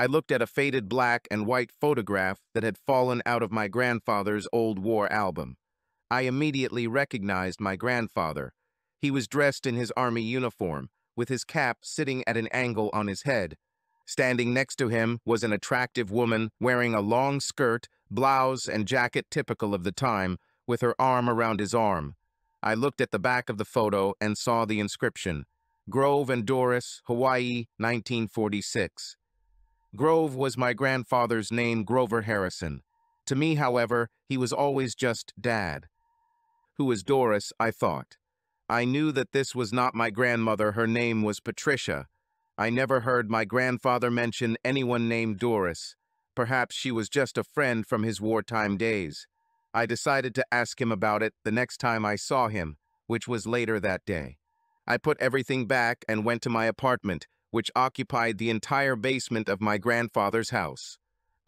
I looked at a faded black and white photograph that had fallen out of my grandfather's old war album. I immediately recognized my grandfather. He was dressed in his army uniform, with his cap sitting at an angle on his head. Standing next to him was an attractive woman wearing a long skirt, blouse, and jacket typical of the time, with her arm around his arm. I looked at the back of the photo and saw the inscription, Grove and Doris, Hawaii, 1946. Grove was my grandfather's name, Grover Harrison. To me, however, he was always just Dad. Who is Doris, I thought. I knew that this was not my grandmother. Her name was Patricia. I never heard my grandfather mention anyone named Doris. Perhaps she was just a friend from his wartime days. I decided to ask him about it the next time I saw him, which was later that day. I put everything back and went to my apartment, which occupied the entire basement of my grandfather's house.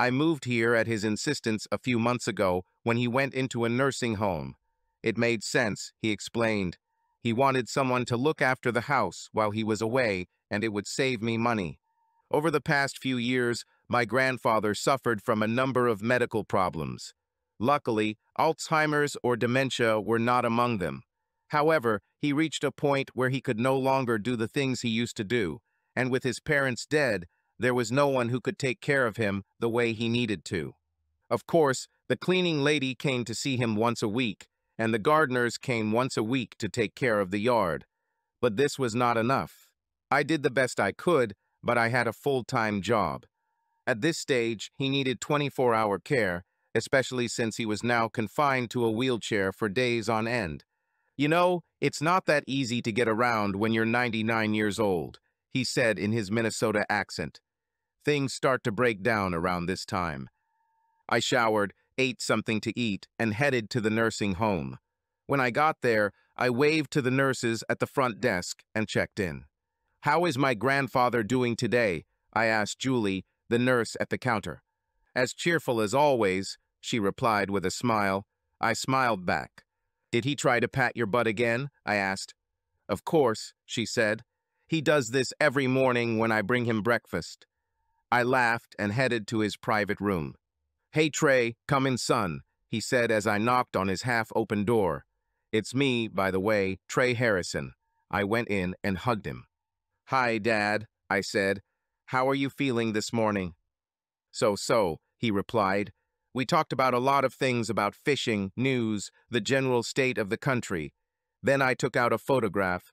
I moved here at his insistence a few months ago when he went into a nursing home. It made sense, he explained. He wanted someone to look after the house while he was away, and it would save me money. Over the past few years, my grandfather suffered from a number of medical problems. Luckily, Alzheimer's or dementia were not among them. However, he reached a point where he could no longer do the things he used to do, and with his parents dead, there was no one who could take care of him the way he needed to. Of course, the cleaning lady came to see him once a week, and the gardeners came once a week to take care of the yard. But this was not enough. I did the best I could, but I had a full-time job. At this stage, he needed 24-hour care, especially since he was now confined to a wheelchair for days on end. You know, it's not that easy to get around when you're 99 years old, he said in his Minnesota accent. Things start to break down around this time. I showered, ate something to eat, and headed to the nursing home. When I got there, I waved to the nurses at the front desk and checked in. "How is my grandfather doing today?" I asked Julie, the nurse at the counter. "As cheerful as always," she replied with a smile. I smiled back. "Did he try to pat your butt again?" I asked. "Of course," she said. "He does this every morning when I bring him breakfast." I laughed and headed to his private room. "Hey, Trey, come in, son," he said as I knocked on his half-open door. "It's me, by the way, Trey Harrison." I went in and hugged him. "Hi, Dad," I said. "How are you feeling this morning?" "So," he replied. "We talked about a lot of things about fishing, news, the general state of the country. Then I took out a photograph.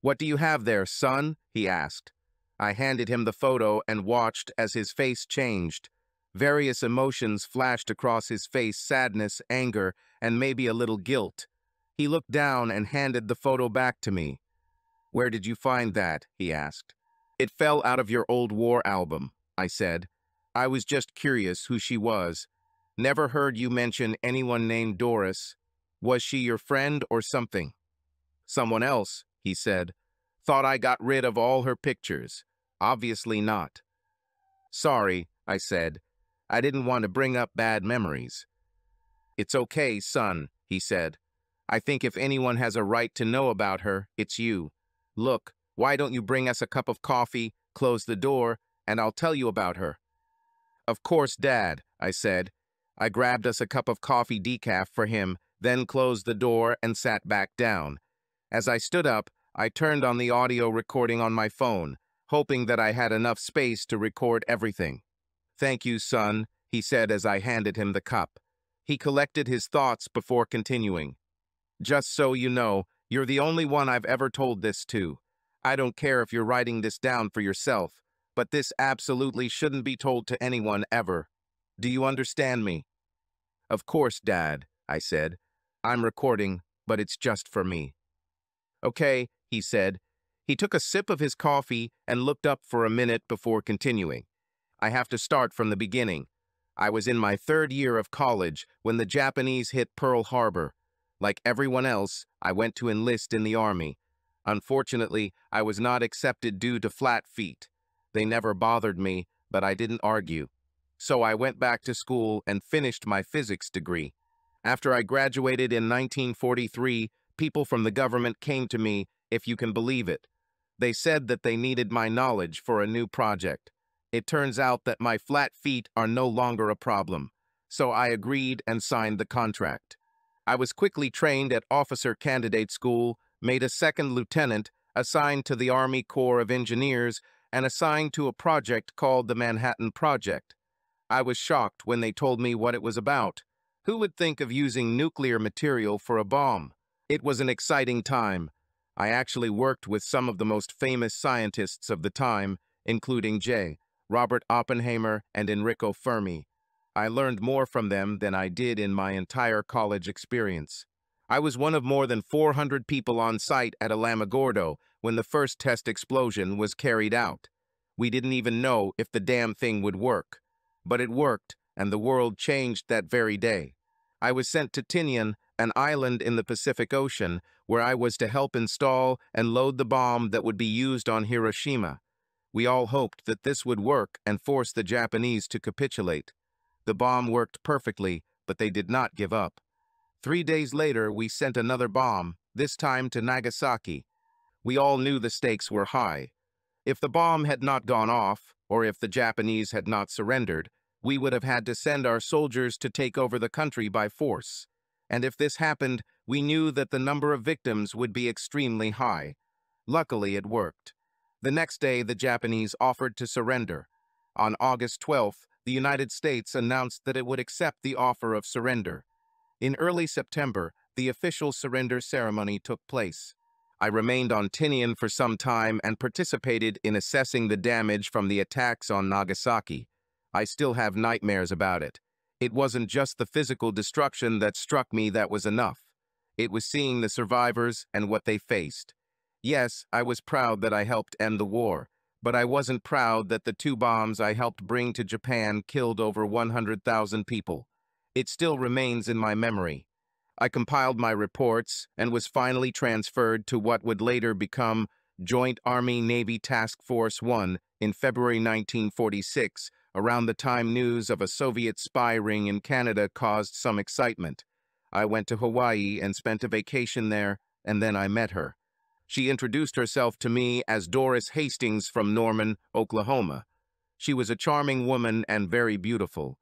'What do you have there, son?' he asked. I handed him the photo and watched as his face changed. Various emotions flashed across his face: sadness, anger, and maybe a little guilt. He looked down and handed the photo back to me. "Where did you find that?" he asked. "It fell out of your old war album," I said. "I was just curious who she was. Never heard you mention anyone named Doris. Was she your friend or something?" "Someone else," he said. "Thought I got rid of all her pictures. Obviously not." "Sorry," I said. "I didn't want to bring up bad memories." "It's okay, son," he said. "I think if anyone has a right to know about her, it's you. Look, why don't you bring us a cup of coffee, close the door, and I'll tell you about her?" "Of course, Dad," I said. I grabbed us a cup of coffee decaf for him, then closed the door and sat back down. As I stood up, I turned on the audio recording on my phone, hoping that I had enough space to record everything. "Thank you, son," he said as I handed him the cup. He collected his thoughts before continuing. "Just so you know, you're the only one I've ever told this to. I don't care if you're writing this down for yourself, but this absolutely shouldn't be told to anyone ever. Do you understand me?" "Of course, Dad," I said. "I'm recording, but it's just for me." "Okay," he said. He took a sip of his coffee and looked up for a minute before continuing. "I have to start from the beginning. I was in my 3rd year of college when the Japanese hit Pearl Harbor. Like everyone else, I went to enlist in the Army. Unfortunately, I was not accepted due to flat feet. They never bothered me, but I didn't argue. So I went back to school and finished my physics degree. After I graduated in 1943, people from the government came to me, if you can believe it. They said that they needed my knowledge for a new project. It turns out that my flat feet are no longer a problem, so I agreed and signed the contract. I was quickly trained at Officer Candidate School, made a second lieutenant, assigned to the Army Corps of Engineers, and assigned to a project called the Manhattan Project. I was shocked when they told me what it was about. Who would think of using nuclear material for a bomb? It was an exciting time. I actually worked with some of the most famous scientists of the time, including Robert Oppenheimer, and Enrico Fermi. I learned more from them than I did in my entire college experience. I was one of more than 400 people on site at Alamogordo when the first test explosion was carried out. We didn't even know if the damn thing would work. But it worked, and the world changed that very day. I was sent to Tinian, an island in the Pacific Ocean, where I was to help install and load the bomb that would be used on Hiroshima. We all hoped that this would work and force the Japanese to capitulate. The bomb worked perfectly, but they did not give up. 3 days later, we sent another bomb, this time to Nagasaki. We all knew the stakes were high. If the bomb had not gone off, or if the Japanese had not surrendered, we would have had to send our soldiers to take over the country by force. And if this happened, we knew that the number of victims would be extremely high. Luckily, it worked. The next day, the Japanese offered to surrender. On August 12th, the United States announced that it would accept the offer of surrender. In early September, the official surrender ceremony took place. I remained on Tinian for some time and participated in assessing the damage from the attacks on Nagasaki. I still have nightmares about it. It wasn't just the physical destruction that struck me that was enough. It was seeing the survivors and what they faced. Yes, I was proud that I helped end the war, but I wasn't proud that the 2 bombs I helped bring to Japan killed over 100,000 people. It still remains in my memory. I compiled my reports and was finally transferred to what would later become Joint Army-Navy Task Force 1 in February 1946, around the time news of a Soviet spy ring in Canada caused some excitement. I went to Hawaii and spent a vacation there, and then I met her. She introduced herself to me as Doris Hastings from Norman, Oklahoma. She was a charming woman and very beautiful.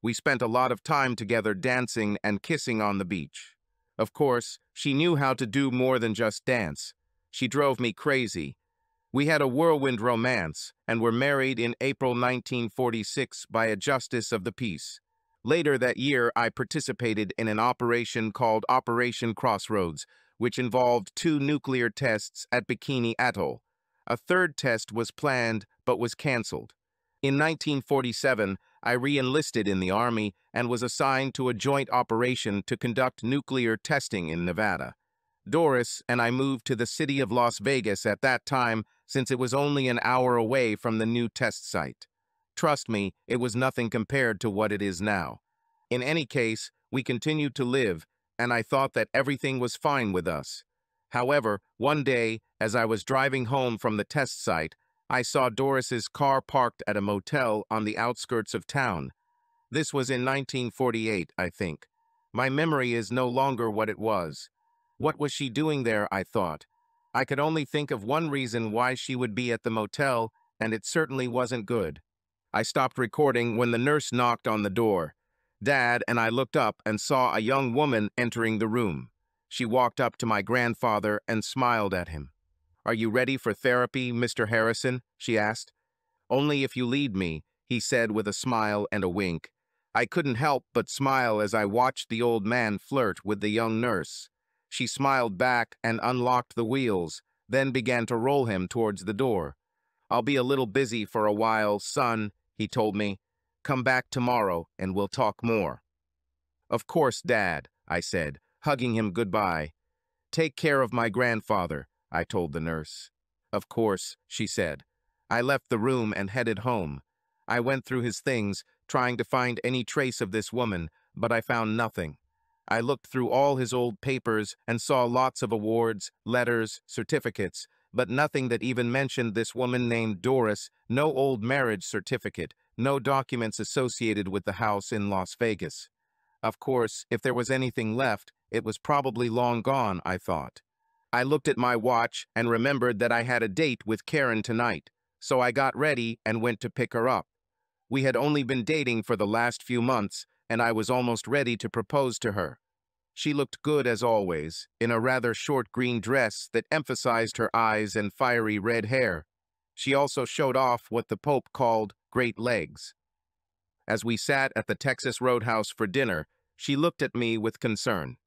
We spent a lot of time together dancing and kissing on the beach. Of course, she knew how to do more than just dance. She drove me crazy. We had a whirlwind romance and were married in April 1946 by a justice of the peace. Later that year, I participated in an operation called Operation Crossroads, which involved 2 nuclear tests at Bikini Atoll. A third test was planned but was canceled. In 1947, I re-enlisted in the Army and was assigned to a joint operation to conduct nuclear testing in Nevada. Doris and I moved to the city of Las Vegas at that time since it was only an hour away from the new test site. Trust me, it was nothing compared to what it is now. In any case, we continued to live, and I thought that everything was fine with us. However, one day, as I was driving home from the test site, I saw Doris's car parked at a motel on the outskirts of town. This was in 1948, I think. My memory is no longer what it was. What was she doing there, I thought. I could only think of one reason why she would be at the motel, and it certainly wasn't good. I stopped recording when the nurse knocked on the door. Dad and I looked up and saw a young woman entering the room. She walked up to my grandfather and smiled at him. "Are you ready for therapy, Mr. Harrison?" she asked. "Only if you lead me," he said with a smile and a wink. I couldn't help but smile as I watched the old man flirt with the young nurse. She smiled back and unlocked the wheels, then began to roll him towards the door. "I'll be a little busy for a while, son," he told me. "Come back tomorrow and we'll talk more." "Of course, Dad," I said, hugging him goodbye. "Take care of my grandfather," I told the nurse. "Of course," she said. I left the room and headed home. I went through his things, trying to find any trace of this woman, but I found nothing. I looked through all his old papers and saw lots of awards, letters, certificates, but nothing that even mentioned this woman named Doris, no old marriage certificate, no documents associated with the house in Las Vegas. Of course, if there was anything left, it was probably long gone, I thought. I looked at my watch and remembered that I had a date with Karen tonight, so I got ready and went to pick her up. We had only been dating for the last few months, and I was almost ready to propose to her. She looked good as always, in a rather short green dress that emphasized her eyes and fiery red hair. She also showed off what the Pope called great legs. As we sat at the Texas Roadhouse for dinner, she looked at me with concern.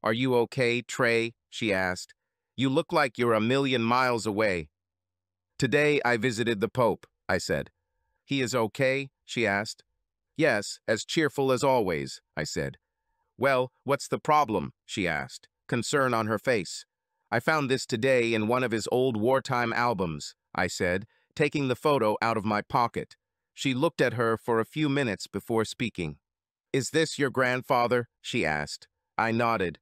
"Are you okay, Trey?" she asked. "You look like you're a million miles away." "Today I visited the Pope," I said. "He is okay?" she asked. "Yes, as cheerful as always," I said. "Well, what's the problem?" she asked, concern on her face. "I found this today in one of his old wartime albums," I said, taking the photo out of my pocket. She looked at her for a few minutes before speaking. "Is this your grandfather?" she asked. I nodded.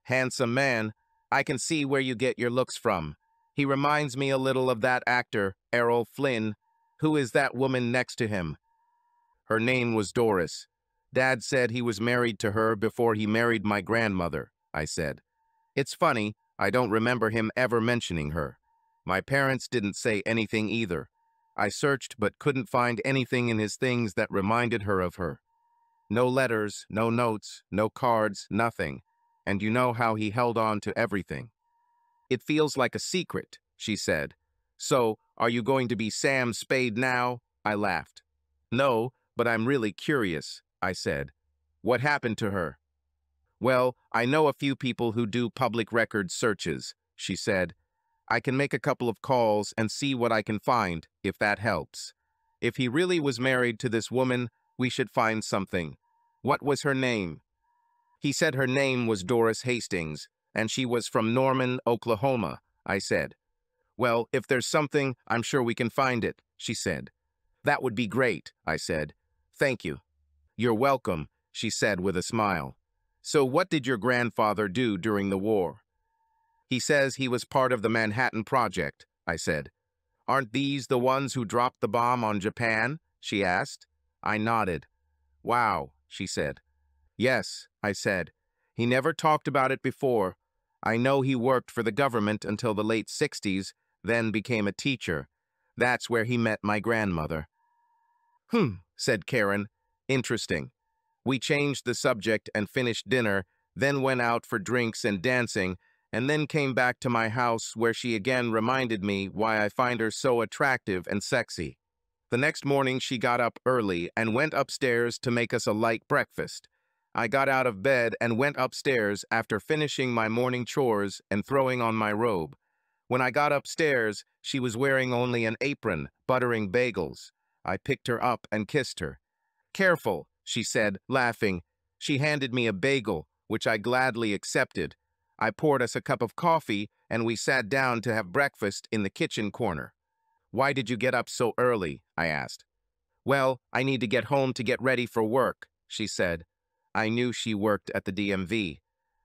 "Handsome man. I can see where you get your looks from. He reminds me a little of that actor, Errol Flynn. Who is that woman next to him?" Her name was Doris. "Dad said he was married to her before he married my grandmother," I said. "It's funny, I don't remember him ever mentioning her. My parents didn't say anything either. I searched but couldn't find anything in his things that reminded her of her. No letters, no notes, no cards, nothing. And you know how he held on to everything." "It feels like a secret," she said. "So, are you going to be Sam Spade now?" I laughed. "No, but I'm really curious," I said. "What happened to her?" "Well, I know a few people who do public record searches," she said. "I can make a couple of calls and see what I can find, if that helps. If he really was married to this woman, we should find something. What was her name?" "He said her name was Doris Hastings, and she was from Norman, Oklahoma," I said. "Well, if there's something, I'm sure we can find it," she said. "That would be great," I said. "Thank you." "You're welcome," she said with a smile. "So what did your grandfather do during the war?" "He says he was part of the Manhattan Project," I said. "Aren't these the ones who dropped the bomb on Japan?" she asked. I nodded. "Wow," she said. "Yes," I said. "He never talked about it before. I know he worked for the government until the late 60s, then became a teacher. That's where he met my grandmother." Said Karen. "Interesting." We changed the subject and finished dinner, then went out for drinks and dancing, and then came back to my house where she again reminded me why I find her so attractive and sexy. The next morning she got up early and went upstairs to make us a light breakfast. I got out of bed and went upstairs after finishing my morning chores and throwing on my robe. When I got upstairs, she was wearing only an apron, buttering bagels. I picked her up and kissed her. "Careful," she said, laughing. She handed me a bagel, which I gladly accepted. I poured us a cup of coffee, and we sat down to have breakfast in the kitchen corner. "Why did you get up so early?" I asked. "Well, I need to get home to get ready for work," she said. I knew she worked at the DMV.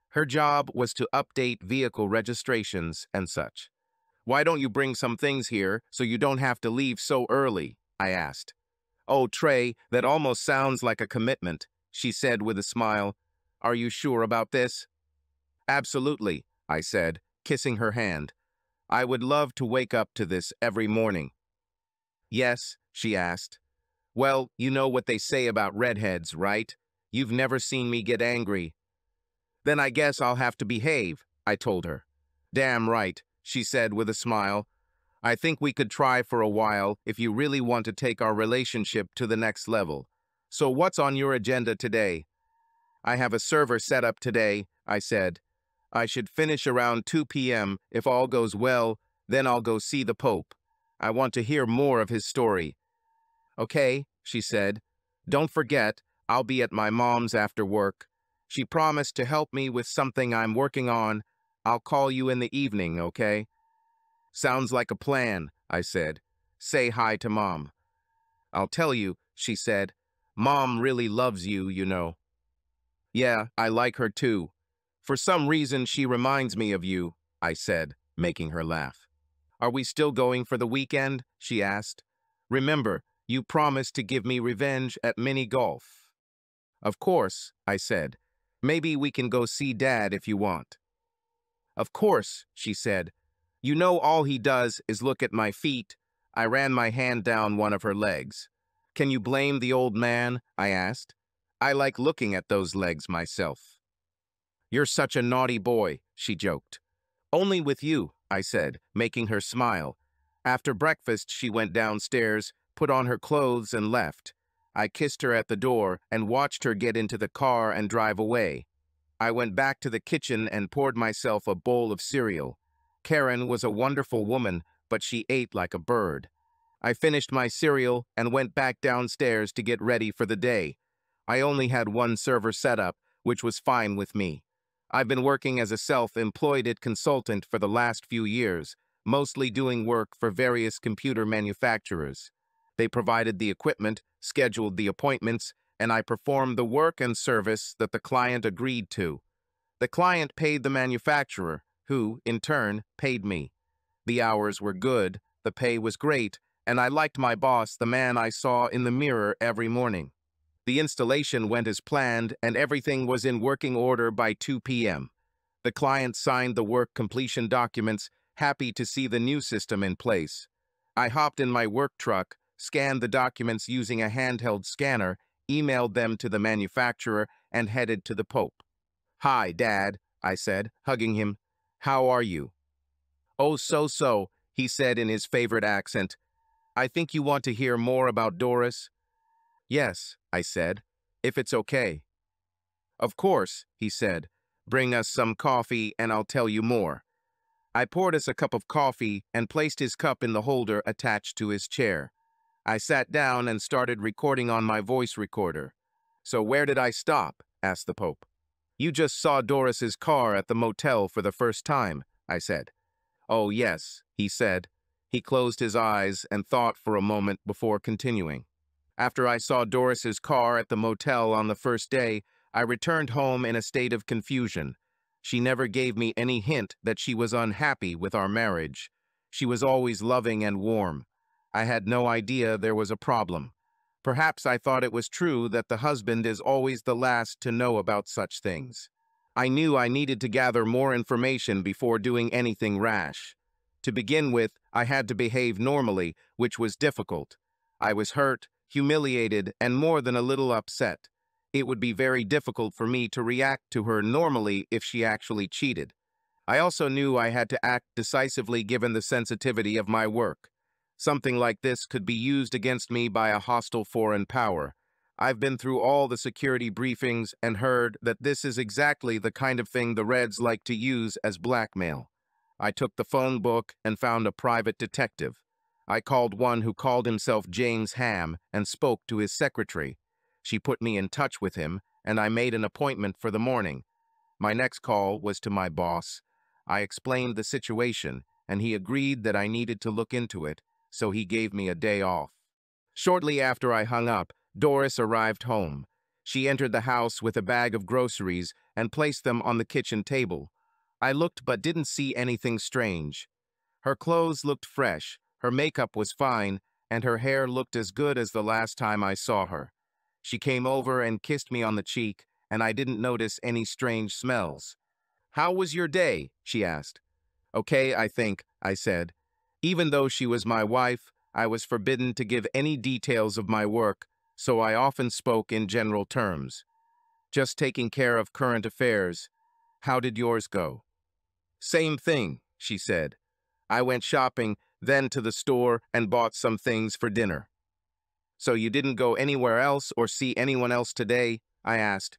Her job was to update vehicle registrations and such. "Why don't you bring some things here so you don't have to leave so early?" I asked. "Oh, Trey, that almost sounds like a commitment," she said with a smile. "Are you sure about this?" "Absolutely," I said, kissing her hand. "I would love to wake up to this every morning." "Yes?" she asked. "Well, you know what they say about redheads, right? You've never seen me get angry." "Then I guess I'll have to behave," I told her. "Damn right," she said with a smile. "I think we could try for a while if you really want to take our relationship to the next level. So what's on your agenda today?" "I have a server set up today," I said. "I should finish around 2 p.m. If all goes well, then I'll go see the Pope. I want to hear more of his story." "Okay," she said. "Don't forget, I'll be at my mom's after work. She promised to help me with something I'm working on. I'll call you in the evening, okay?" "Sounds like a plan," I said. "Say hi to Mom." "I'll tell you," she said. "Mom really loves you, you know." "Yeah, I like her too. For some reason, she reminds me of you," I said, making her laugh. "Are we still going for the weekend?" she asked. "Remember, you promised to give me revenge at mini golf." "Of course," I said. "Maybe we can go see Dad if you want." "Of course," she said. "You know all he does is look at my feet. I ran my hand down one of her legs. "Can you blame the old man?" I asked. "I like looking at those legs myself." "You're such a naughty boy," she joked. "Only with you," I said, making her smile. After breakfast, she went downstairs, put on her clothes, and left. I kissed her at the door and watched her get into the car and drive away. I went back to the kitchen and poured myself a bowl of cereal. Karen was a wonderful woman, but she ate like a bird. I finished my cereal and went back downstairs to get ready for the day. I only had one server set up, which was fine with me. I've been working as a self-employed consultant for the last few years, mostly doing work for various computer manufacturers. They provided the equipment, scheduled the appointments, and I performed the work and service that the client agreed to. The client paid the manufacturer, who, in turn, paid me. The hours were good, the pay was great, and I liked my boss, the man I saw in the mirror every morning. The installation went as planned, and everything was in working order by 2 p.m. The client signed the work completion documents, happy to see the new system in place. I hopped in my work truck, scanned the documents using a handheld scanner, emailed them to the manufacturer, and headed to the Pope. "Hi, Dad," I said, hugging him. "How are you?" "Oh, so," he said in his favorite accent. "I think you want to hear more about Doris?" "Yes," I said, "if it's okay." "Of course," he said. "Bring us some coffee and I'll tell you more." I poured us a cup of coffee and placed his cup in the holder attached to his chair. I sat down and started recording on my voice recorder. "So where did I stop?" asked the Pope. "You just saw Doris's car at the motel for the first time," I said. "Oh, yes," he said. He closed his eyes and thought for a moment before continuing. "After I saw Doris's car at the motel on the first day, I returned home in a state of confusion. She never gave me any hint that she was unhappy with our marriage. She was always loving and warm. I had no idea there was a problem. Perhaps I thought it was true that the husband is always the last to know about such things. I knew I needed to gather more information before doing anything rash. To begin with, I had to behave normally, which was difficult. I was hurt, humiliated, and more than a little upset. It would be very difficult for me to react to her normally if she actually cheated. I also knew I had to act decisively given the sensitivity of my work. Something like this could be used against me by a hostile foreign power. I've been through all the security briefings and heard that this is exactly the kind of thing the Reds like to use as blackmail. I took the phone book and found a private detective. I called one who called himself James Ham and spoke to his secretary. She put me in touch with him, and I made an appointment for the morning. My next call was to my boss. I explained the situation, and he agreed that I needed to look into it, so he gave me a day off. Shortly after I hung up, Doris arrived home. She entered the house with a bag of groceries and placed them on the kitchen table. I looked but didn't see anything strange. Her clothes looked fresh, her makeup was fine, and her hair looked as good as the last time I saw her. She came over and kissed me on the cheek, and I didn't notice any strange smells. "How was your day?" she asked. "Okay, I think," I said. Even though she was my wife, I was forbidden to give any details of my work, so I often spoke in general terms. "Just taking care of current affairs. How did yours go?" "Same thing," she said. "I went shopping, then to the store and bought some things for dinner." "So you didn't go anywhere else or see anyone else today?" I asked.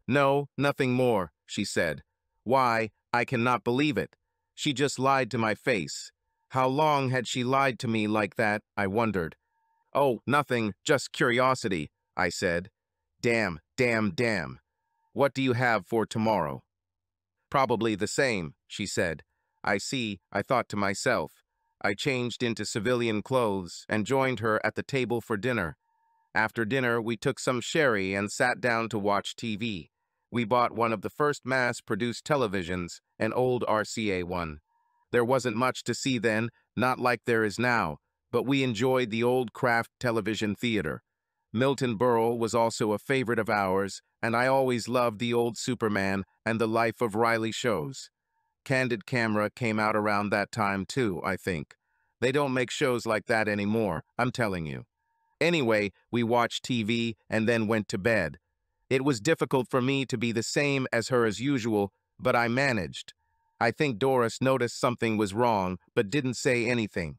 "No, nothing more," she said. "Why, I cannot believe it. She just lied to my face." How long had she lied to me like that, I wondered. "Oh, nothing, just curiosity," I said. Damn. What do you have for tomorrow?" "Probably the same," she said. "I see," I thought to myself. I changed into civilian clothes and joined her at the table for dinner. After dinner, we took some sherry and sat down to watch TV. We bought one of the first mass-produced televisions, an old RCA one. There wasn't much to see then, not like there is now, but we enjoyed the old Kraft television theater. Milton Berle was also a favorite of ours, and I always loved the old Superman and the Life of Riley shows. Candid Camera came out around that time too, I think. They don't make shows like that anymore, I'm telling you. Anyway, we watched TV and then went to bed. It was difficult for me to be the same as her as usual, but I managed. I think Doris noticed something was wrong, but didn't say anything.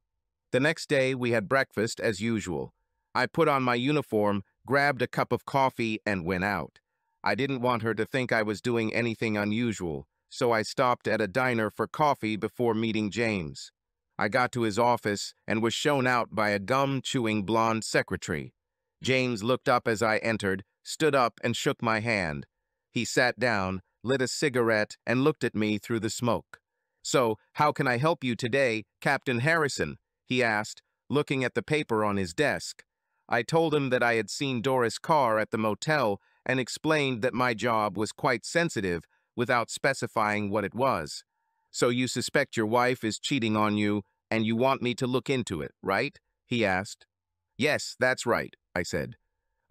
The next day, we had breakfast as usual. I put on my uniform, grabbed a cup of coffee, and went out. I didn't want her to think I was doing anything unusual, so I stopped at a diner for coffee before meeting James. I got to his office and was shown out by a gum-chewing blonde secretary. James looked up as I entered, stood up and shook my hand. He sat down, lit a cigarette, and looked at me through the smoke. "So, how can I help you today, Captain Harrison?" he asked, looking at the paper on his desk. I told him that I had seen Doris' car at the motel and explained that my job was quite sensitive without specifying what it was. "So you suspect your wife is cheating on you and you want me to look into it, right?" he asked. "Yes, that's right," I said.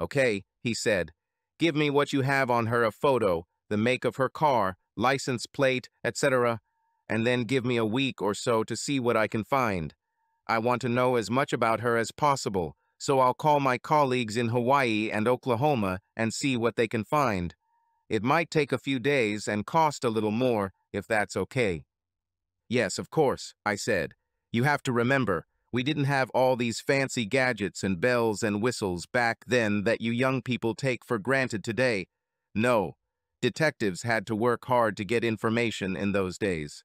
"Okay," he said. "Give me what you have on her, a photo, the make of her car, license plate, etc., and then give me a week or so to see what I can find. I want to know as much about her as possible, so I'll call my colleagues in Hawaii and Oklahoma and see what they can find. It might take a few days and cost a little more, if that's okay." "Yes, of course," I said. "You have to remember, we didn't have all these fancy gadgets and bells and whistles back then that you young people take for granted today. No, detectives had to work hard to get information in those days."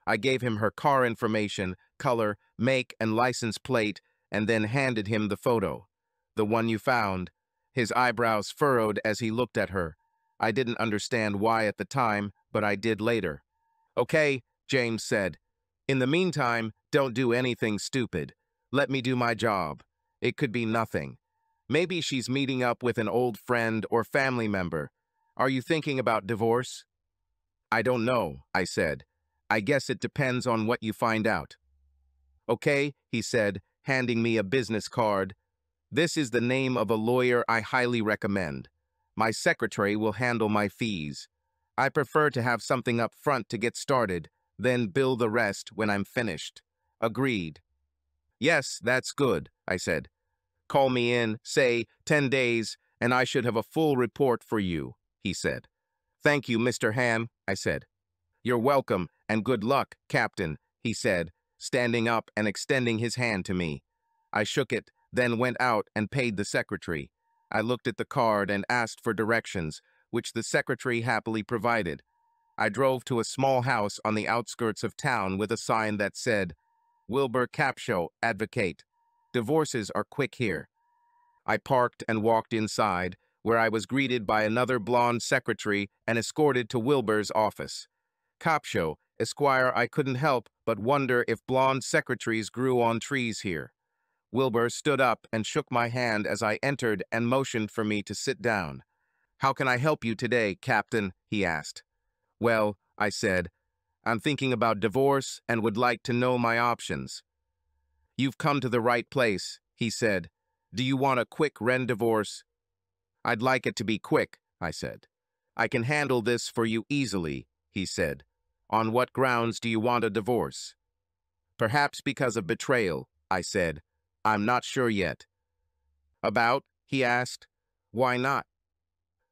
I gave him her car information, color, make, and license plate, and then handed him the photo. "The one you found." His eyebrows furrowed as he looked at her. I didn't understand why at the time, but I did later. "Okay," James said. "In the meantime, don't do anything stupid. Let me do my job. It could be nothing. Maybe she's meeting up with an old friend or family member. Are you thinking about divorce?" "I don't know," I said. "I guess it depends on what you find out." "Okay," he said, handing me a business card. "This is the name of a lawyer I highly recommend. My secretary will handle my fees. I prefer to have something up front to get started, then bill the rest when I'm finished." "Agreed." "Yes, that's good," I said. "Call me in, say, 10 days, and I should have a full report for you," he said. "Thank you, Mr. Ham," I said. "You're welcome, and good luck, Captain," he said, standing up and extending his hand to me. I shook it, then went out and paid the secretary. I looked at the card and asked for directions, which the secretary happily provided. I drove to a small house on the outskirts of town with a sign that said, "Wilbur Capshaw, Advocate. Divorces are quick here." I parked and walked inside, where I was greeted by another blonde secretary and escorted to Wilbur's office. "Capshaw, Esquire, I couldn't help but wonder if blonde secretaries grew on trees here." Wilbur stood up and shook my hand as I entered and motioned for me to sit down. "How can I help you today, Captain?" he asked. "Well," I said, "I'm thinking about divorce and would like to know my options." "You've come to the right place," he said. "Do you want a quick divorce?" "I'd like it to be quick," I said. "I can handle this for you easily," he said. "On what grounds do you want a divorce?" "Perhaps because of betrayal," I said. "I'm not sure yet." "About?" he asked. "Why not?"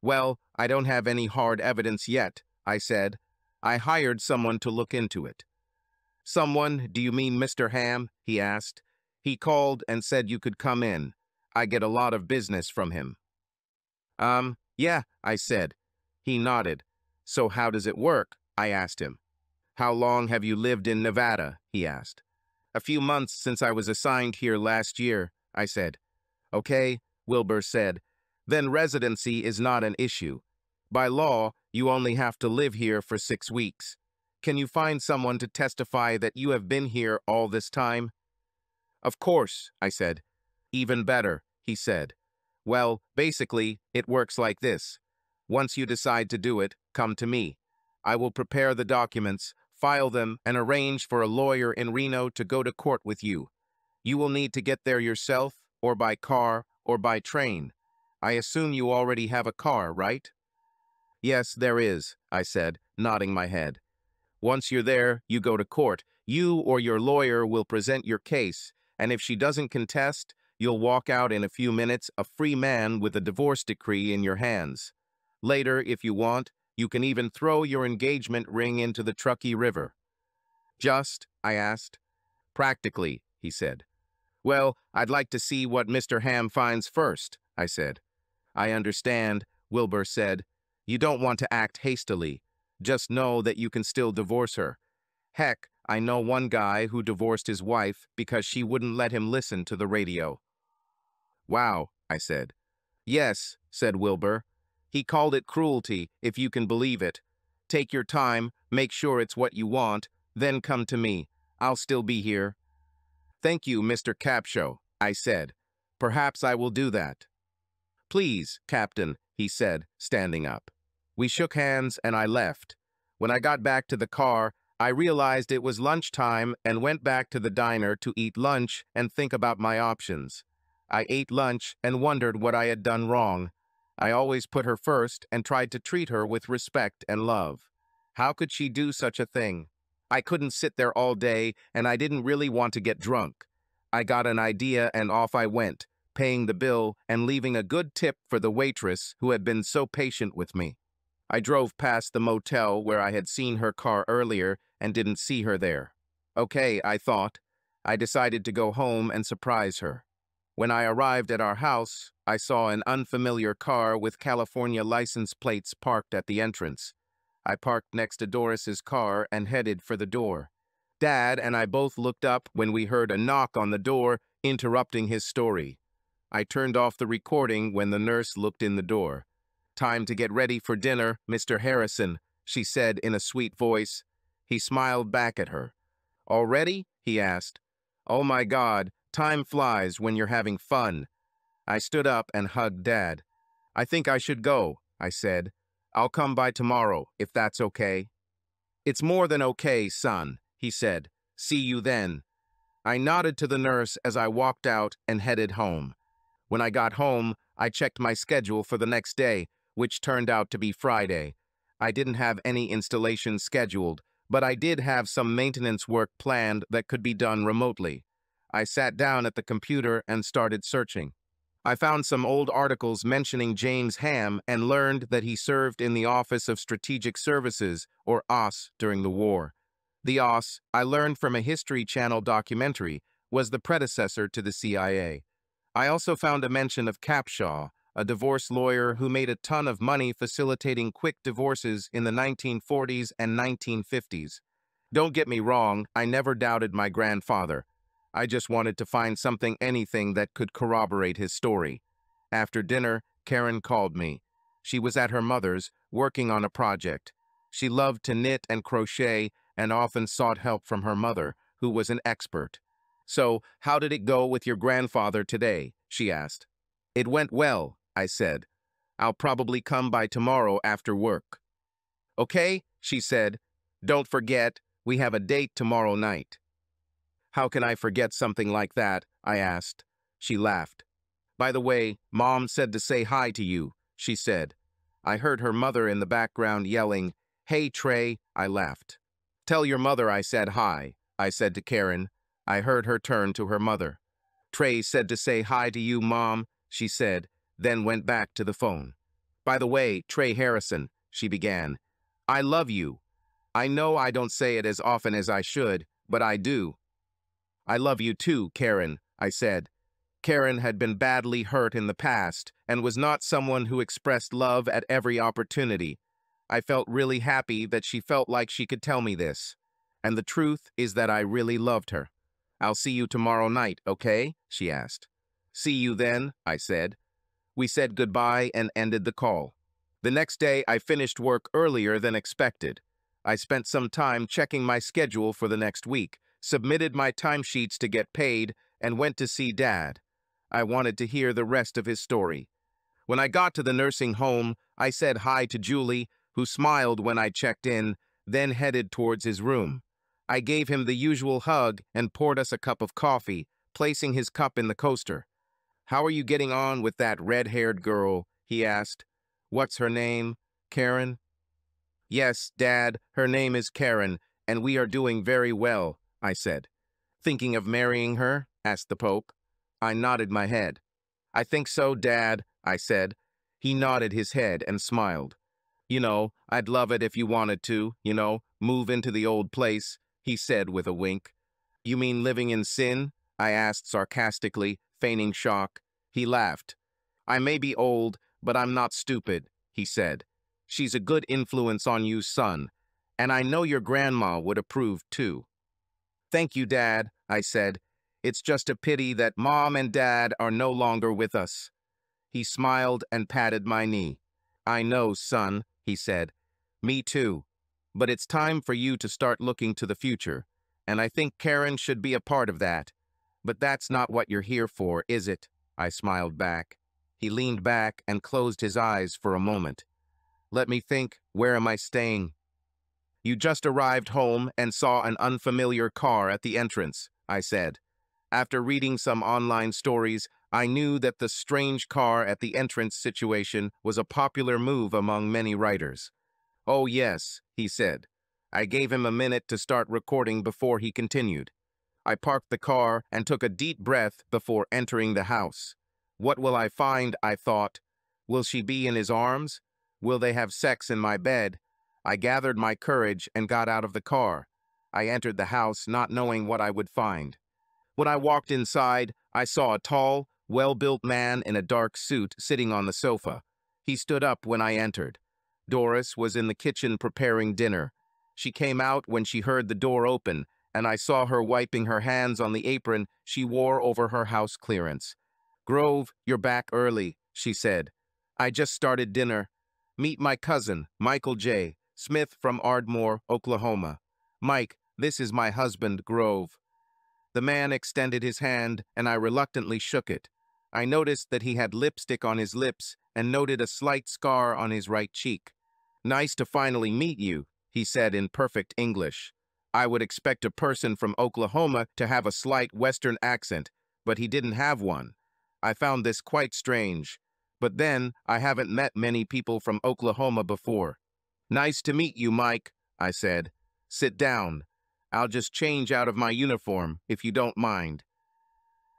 "Well, I don't have any hard evidence yet," I said. "I hired someone to look into it." "Someone? Do you mean Mr. Ham?" he asked. "He called and said you could come in. I get a lot of business from him." Yeah," I said. He nodded. "So how does it work?" I asked him. "How long have you lived in Nevada?" he asked. "A few months since I was assigned here last year," I said. "Okay," Wilbur said. "Then residency is not an issue. By law, you only have to live here for 6 weeks. Can you find someone to testify that you have been here all this time?" "Of course," I said. "Even better," he said. "Well, basically, it works like this. Once you decide to do it, come to me. I will prepare the documents, file them, and arrange for a lawyer in Reno to go to court with you. You will need to get there yourself, or by car, or by train. I assume you already have a car, right?" "Yes, there is," I said, nodding my head. "Once you're there, you go to court. You or your lawyer will present your case, and if she doesn't contest, you'll walk out in a few minutes a free man with a divorce decree in your hands. Later, if you want, you can even throw your engagement ring into the Truckee River." "Just?" I asked. "Practically," he said. "Well, I'd like to see what Mr. Ham finds first," I said. "I understand," Wilbur said. "You don't want to act hastily. Just know that you can still divorce her. Heck, I know one guy who divorced his wife because she wouldn't let him listen to the radio." "Wow," I said. "Yes," said Wilbur. "He called it cruelty, if you can believe it. Take your time, make sure it's what you want, then come to me. I'll still be here." "Thank you, Mr. Capshaw," I said. "Perhaps I will do that." "Please, Captain," he said, standing up. We shook hands and I left. When I got back to the car, I realized it was lunchtime and went back to the diner to eat lunch and think about my options. I ate lunch and wondered what I had done wrong. I always put her first and tried to treat her with respect and love. How could she do such a thing? I couldn't sit there all day, and I didn't really want to get drunk. I got an idea and off I went, paying the bill and leaving a good tip for the waitress who had been so patient with me. I drove past the motel where I had seen her car earlier and didn't see her there. Okay, I thought. I decided to go home and surprise her. When I arrived at our house, I saw an unfamiliar car with California license plates parked at the entrance. I parked next to Doris's car and headed for the door. Dad and I both looked up when we heard a knock on the door, interrupting his story. I turned off the recording when the nurse looked in the door. "Time to get ready for dinner, Mr. Harrison," she said in a sweet voice. He smiled back at her. "Already?" he asked. "Oh my God, time flies when you're having fun." I stood up and hugged Dad. "I think I should go," I said. "I'll come by tomorrow, if that's okay." "It's more than okay, son," he said. "See you then." I nodded to the nurse as I walked out and headed home. When I got home, I checked my schedule for the next day, which turned out to be Friday. I didn't have any installations scheduled, but I did have some maintenance work planned that could be done remotely. I sat down at the computer and started searching. I found some old articles mentioning James Ham and learned that he served in the Office of Strategic Services, or OSS, during the war. The OSS, I learned from a History Channel documentary, was the predecessor to the CIA. I also found a mention of Capshaw, a divorce lawyer who made a ton of money facilitating quick divorces in the 1940s and 1950s. Don't get me wrong, I never doubted my grandfather. I just wanted to find anything that could corroborate his story. After dinner, Karen called me. She was at her mother's, working on a project. She loved to knit and crochet and often sought help from her mother, who was an expert. "So, how did it go with your grandfather today?" she asked. "It went well," I said. "I'll probably come by tomorrow after work." "Okay," she said. "Don't forget, we have a date tomorrow night." "How can I forget something like that?" I asked. She laughed. "By the way, Mom said to say hi to you," she said. I heard her mother in the background yelling, "Hey, Trey," I laughed. "Tell your mother I said hi," I said to Karen. I heard her turn to her mother. "Trey said to say hi to you, Mom," she said, then went back to the phone. "By the way, Trey Harrison," she began, "I love you. I know I don't say it as often as I should, but I do." "I love you too, Karen," I said. Karen had been badly hurt in the past and was not someone who expressed love at every opportunity. I felt really happy that she felt like she could tell me this. And the truth is that I really loved her. "I'll see you tomorrow night, okay?" she asked. "See you then," I said. We said goodbye and ended the call. The next day, I finished work earlier than expected. I spent some time checking my schedule for the next week, submitted my timesheets to get paid, and went to see Dad. I wanted to hear the rest of his story. When I got to the nursing home, I said hi to Julie, who smiled when I checked in, then headed towards his room. I gave him the usual hug and poured us a cup of coffee, placing his cup in the coaster. "How are you getting on with that red-haired girl?" he asked. "What's her name? Karen?" "Yes, Dad, her name is Karen, and we are doing very well. I said. Thinking of marrying her? Asked the Pope. I nodded my head. I think so, Dad, I said. He nodded his head and smiled. I'd love it if you wanted to, move into the old place, he said with a wink. You mean living in sin? I asked sarcastically, feigning shock. He laughed. I may be old, but I'm not stupid, he said. She's a good influence on you, son, and I know your grandma would approve too. Thank you, Dad, I said. It's just a pity that Mom and Dad are no longer with us. He smiled and patted my knee. I know, son, he said. Me too. But it's time for you to start looking to the future, and I think Karen should be a part of that. But that's not what you're here for, is it? I smiled back. He leaned back and closed his eyes for a moment. Let me think, where am I staying? You just arrived home and saw an unfamiliar car at the entrance, I said. After reading some online stories, I knew that the strange car at the entrance situation was a popular move among many writers. Oh yes, he said. I gave him a minute to start recording before he continued. I parked the car and took a deep breath before entering the house. What will I find, I thought. Will she be in his arms? Will they have sex in my bed? I gathered my courage and got out of the car. I entered the house not knowing what I would find. When I walked inside, I saw a tall, well-built man in a dark suit sitting on the sofa. He stood up when I entered. Doris was in the kitchen preparing dinner. She came out when she heard the door open, and I saw her wiping her hands on the apron she wore over her house clearance. Grove, you're back early, she said. I just started dinner. Meet my cousin, Michael J. Smith from Ardmore, Oklahoma. Mike, this is my husband, Grove. The man extended his hand, and I reluctantly shook it. I noticed that he had lipstick on his lips and noted a slight scar on his right cheek. Nice to finally meet you, he said in perfect English. I would expect a person from Oklahoma to have a slight Western accent, but he didn't have one. I found this quite strange. But then, I haven't met many people from Oklahoma before. Nice to meet you, Mike, I said. Sit down. I'll just change out of my uniform, if you don't mind.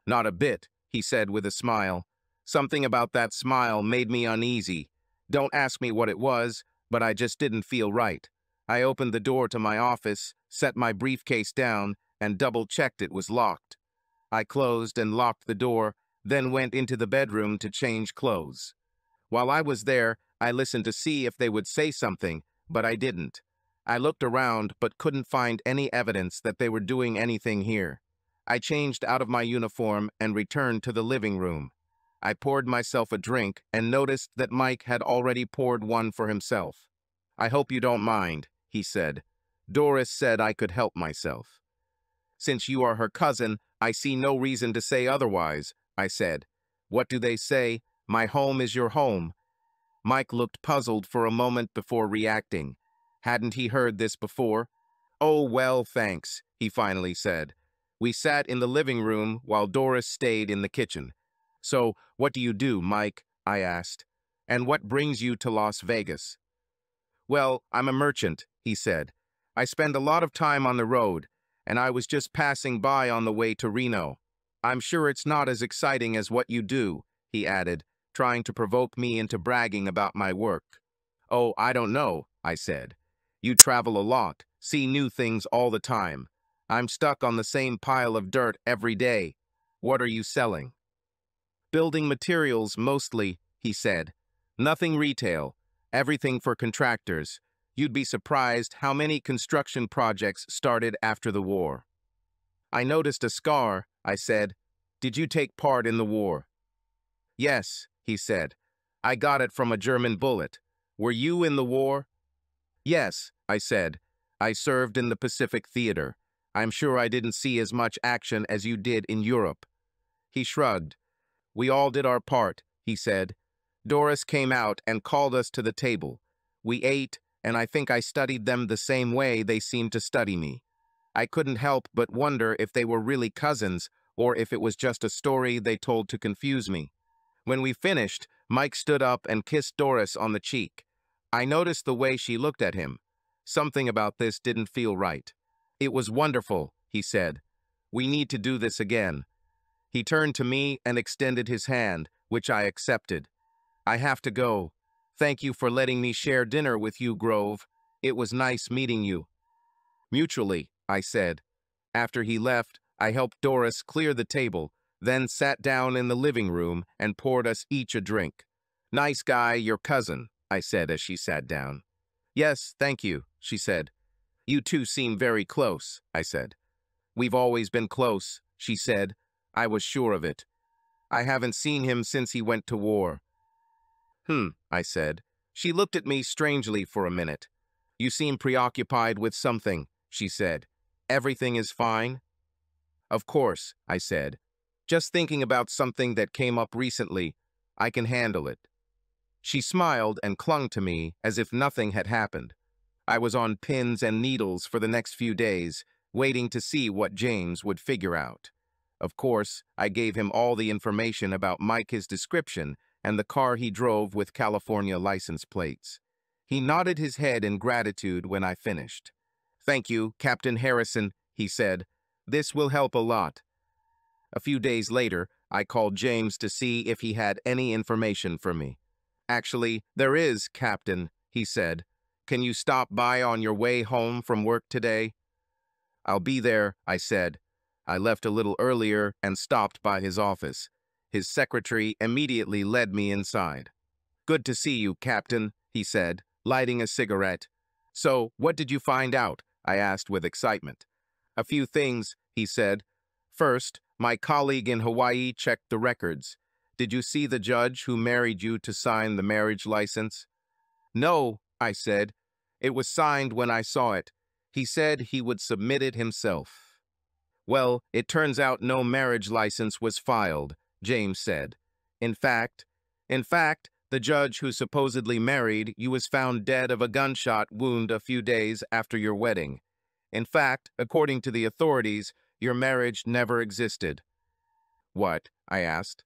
Not a bit, he said with a smile. Something about that smile made me uneasy. Don't ask me what it was, but I just didn't feel right. I opened the door to my office, set my briefcase down, and double-checked it was locked. I closed and locked the door, then went into the bedroom to change clothes. While I was there, I listened to see if they would say something, but I didn't. I looked around but couldn't find any evidence that they were doing anything here. I changed out of my uniform and returned to the living room. I poured myself a drink and noticed that Mike had already poured one for himself. I hope you don't mind, he said. Doris said I could help myself. Since you are her cousin, I see no reason to say otherwise, I said. What do they say? My home is your home. Mike looked puzzled for a moment before reacting. Hadn't he heard this before? Oh, well, thanks, he finally said. We sat in the living room while Doris stayed in the kitchen. So, what do you do, Mike? I asked. And what brings you to Las Vegas? Well, I'm a merchant, he said. I spend a lot of time on the road, and I was just passing by on the way to Reno. I'm sure it's not as exciting as what you do, he added, trying to provoke me into bragging about my work. Oh, I don't know, I said. You travel a lot, see new things all the time. I'm stuck on the same pile of dirt every day. What are you selling? Building materials mostly, he said. Nothing retail, everything for contractors. You'd be surprised how many construction projects started after the war. I noticed a scar, I said. Did you take part in the war? Yes, he said. I got it from a German bullet. Were you in the war? Yes, I said. I served in the Pacific Theater. I'm sure I didn't see as much action as you did in Europe. He shrugged. We all did our part, he said. Doris came out and called us to the table. We ate, and I think I studied them the same way they seemed to study me. I couldn't help but wonder if they were really cousins, or if it was just a story they told to confuse me. When we finished, Mike stood up and kissed Doris on the cheek. I noticed the way she looked at him. Something about this didn't feel right. It was wonderful, he said. "We need to do this again." He turned to me and extended his hand, which I accepted. "I have to go. Thank you for letting me share dinner with you, Grove. It was nice meeting you." "Mutually," I said. After he left, I helped Doris clear the table, then sat down in the living room and poured us each a drink. "Nice guy, your cousin," I said as she sat down. "Yes, thank you," she said. "You two seem very close," I said. "We've always been close," she said. I was sure of it. "I haven't seen him since he went to war." I said. She looked at me strangely for a minute. "You seem preoccupied with something," she said. "Everything is fine?" "Of course," I said. "Just thinking about something that came up recently. I can handle it." She smiled and clung to me as if nothing had happened. I was on pins and needles for the next few days, waiting to see what James would figure out. Of course, I gave him all the information about Mike's description and the car he drove with California license plates. He nodded his head in gratitude when I finished. "Thank you, Captain Harrison," he said. "This will help a lot." A few days later, I called James to see if he had any information for me. "Actually, there is, Captain," he said. "Can you stop by on your way home from work today?" "I'll be there," I said. I left a little earlier and stopped by his office. His secretary immediately led me inside. "Good to see you, Captain," he said, lighting a cigarette. "So, what did you find out?" I asked with excitement. "A few things," he said. "First, my colleague in Hawaii checked the records. Did you see the judge who married you to sign the marriage license?" "No," I said. "It was signed when I saw it. He said he would submit it himself." "Well, it turns out no marriage license was filed," James said. In fact, the judge who supposedly married you was found dead of a gunshot wound a few days after your wedding. In fact, according to the authorities, your marriage never existed." "What?" I asked.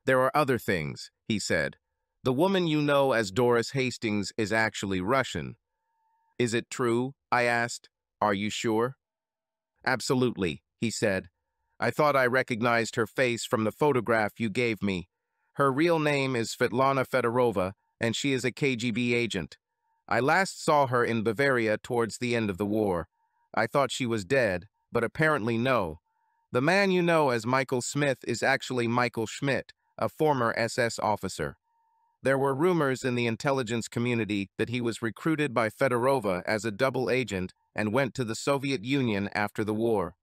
"There are other things," he said. "The woman you know as Doris Hastings is actually Russian." "Is it true?" I asked. "Are you sure?" "Absolutely," he said. "I thought I recognized her face from the photograph you gave me. Her real name is Svetlana Fedorova, and she is a KGB agent. I last saw her in Bavaria towards the end of the war. I thought she was dead, but apparently no. The man you know as Michael Smith is actually Michael Schmidt, a former SS officer. There were rumors in the intelligence community that he was recruited by Fedorova as a double agent and went to the Soviet Union after the war."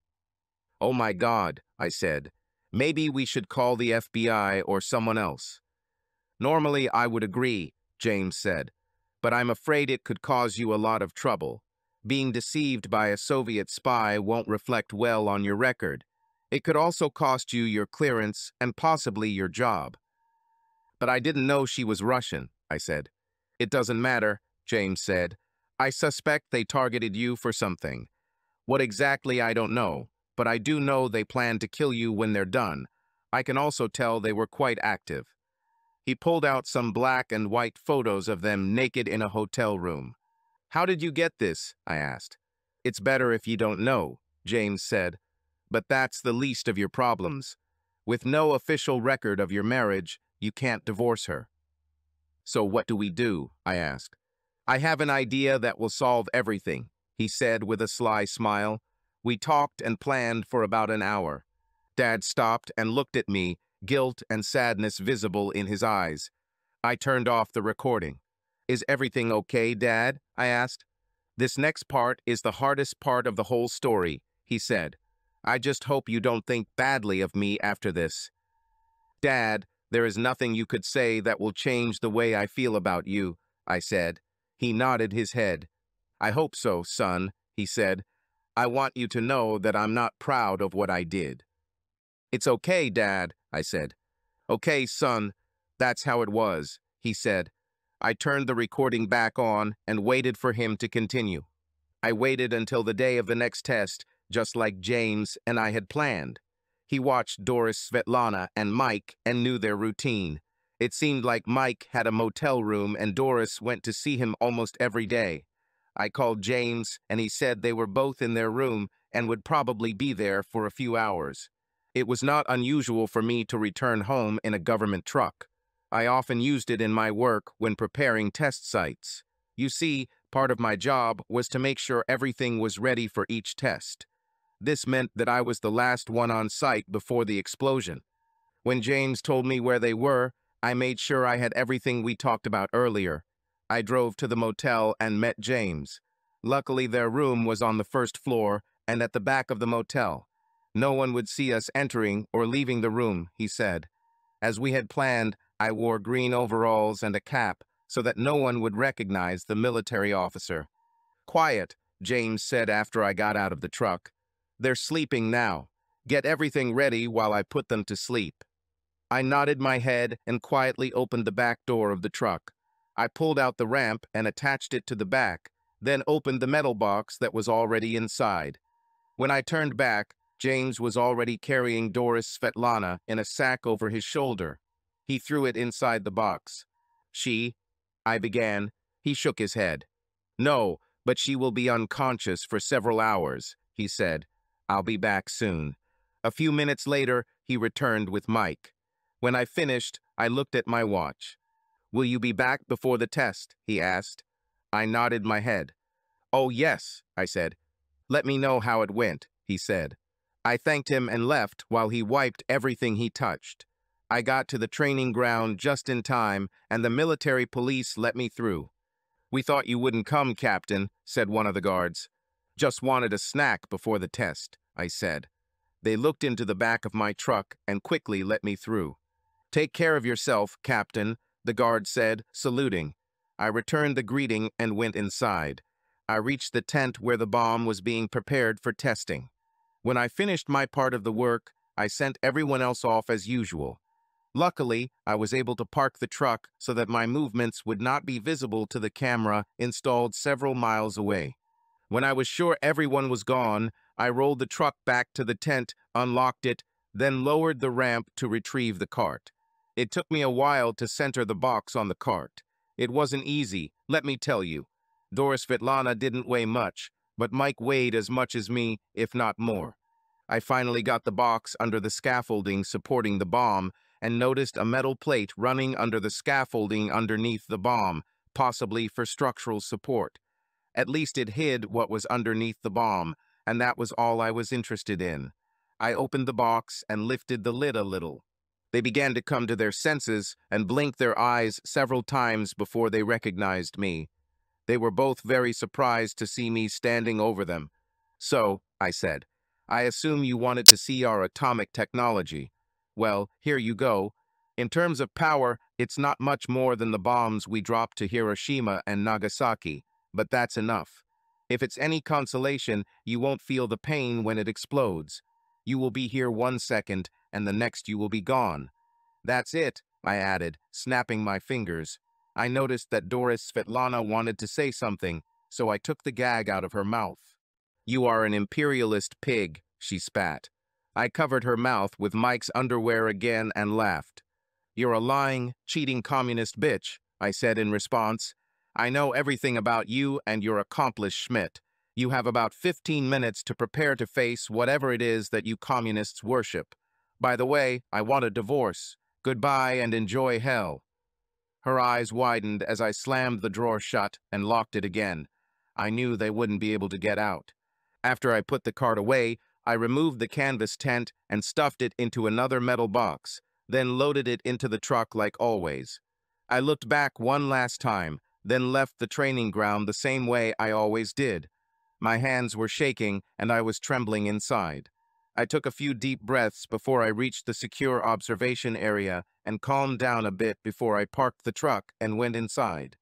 "Oh my God," I said. "Maybe we should call the FBI or someone else." "Normally I would agree," James said, "but I'm afraid it could cause you a lot of trouble. Being deceived by a Soviet spy won't reflect well on your record. It could also cost you your clearance and possibly your job." "But I didn't know she was Russian," I said. "It doesn't matter," James said. "I suspect they targeted you for something. What exactly I don't know, but I do know they plan to kill you when they're done. I can also tell they were quite active." He pulled out some black and white photos of them naked in a hotel room. "How did you get this?" I asked. "It's better if you don't know," James said. "But that's the least of your problems. With no official record of your marriage, you can't divorce her." "So what do we do?" I asked. "I have an idea that will solve everything," he said with a sly smile. We talked and planned for about an hour. Dad stopped and looked at me, guilt and sadness visible in his eyes. I turned off the recording. "Is everything okay, Dad?" I asked. "This next part is the hardest part of the whole story," he said. "I just hope you don't think badly of me after this." "Dad, there is nothing you could say that will change the way I feel about you," I said. He nodded his head. "I hope so, son," he said. "I want you to know that I'm not proud of what I did." "It's okay, Dad," I said. "Okay, son, that's how it was," he said. I turned the recording back on and waited for him to continue. I waited until the day of the next test, just like James and I had planned. He watched Doris, Svetlana, and Mike and knew their routine. It seemed like Mike had a motel room and Doris went to see him almost every day. I called James and he said they were both in their room and would probably be there for a few hours. It was not unusual for me to return home in a government truck. I often used it in my work when preparing test sites. You see, part of my job was to make sure everything was ready for each test. This meant that I was the last one on site before the explosion. When James told me where they were, I made sure I had everything we talked about earlier. I drove to the motel and met James. Luckily, their room was on the first floor and at the back of the motel. No one would see us entering or leaving the room, he said. As we had planned, I wore green overalls and a cap so that no one would recognize the military officer. "Quiet," James said after I got out of the truck. "They're sleeping now. Get everything ready while I put them to sleep." I nodded my head and quietly opened the back door of the truck. I pulled out the ramp and attached it to the back, then opened the metal box that was already inside. When I turned back, James was already carrying Doris Svetlana in a sack over his shoulder. He threw it inside the box. I began. He shook his head. "No, but she will be unconscious for several hours," he said. "I'll be back soon." A few minutes later, he returned with Mike. When I finished, I looked at my watch. "Will you be back before the test?" he asked. I nodded my head. "Oh, yes," I said. "Let me know how it went," he said. I thanked him and left while he wiped everything he touched. I got to the training ground just in time, and the military police let me through. "We thought you wouldn't come, Captain," said one of the guards. "Just wanted a snack before the test," I said. They looked into the back of my truck and quickly let me through. "Take care of yourself, Captain," the guard said, saluting. I returned the greeting and went inside. I reached the tent where the bomb was being prepared for testing. When I finished my part of the work, I sent everyone else off as usual. Luckily, I was able to park the truck so that my movements would not be visible to the camera installed several miles away. When I was sure everyone was gone, I rolled the truck back to the tent, unlocked it, then lowered the ramp to retrieve the cart. It took me a while to center the box on the cart. It wasn't easy, let me tell you. Doris Svetlana didn't weigh much, but Mike weighed as much as me, if not more. I finally got the box under the scaffolding supporting the bomb and noticed a metal plate running under the scaffolding underneath the bomb, possibly for structural support. At least it hid what was underneath the bomb, and that was all I was interested in. I opened the box and lifted the lid a little. They began to come to their senses and blinked their eyes several times before they recognized me. They were both very surprised to see me standing over them. "So," I said, "I assume you wanted to see our atomic technology. Well, here you go. In terms of power, it's not much more than the bombs we dropped to Hiroshima and Nagasaki, but that's enough. If it's any consolation, you won't feel the pain when it explodes. You will be here 1 second, and the next you will be gone." "That's it," I added, snapping my fingers. I noticed that Doris Svetlana wanted to say something, so I took the gag out of her mouth. "You are an imperialist pig," she spat. I covered her mouth with Mike's underwear again and laughed. "You're a lying, cheating communist bitch," I said in response. "I know everything about you and your accomplice Schmidt. You have about 15 minutes to prepare to face whatever it is that you communists worship. By the way, I want a divorce. Goodbye and enjoy hell." Her eyes widened as I slammed the drawer shut and locked it again. I knew they wouldn't be able to get out. After I put the cart away, I removed the canvas tent and stuffed it into another metal box, then loaded it into the truck like always. I looked back one last time, then left the training ground the same way I always did. My hands were shaking and I was trembling inside. I took a few deep breaths before I reached the secure observation area and calmed down a bit before I parked the truck and went inside.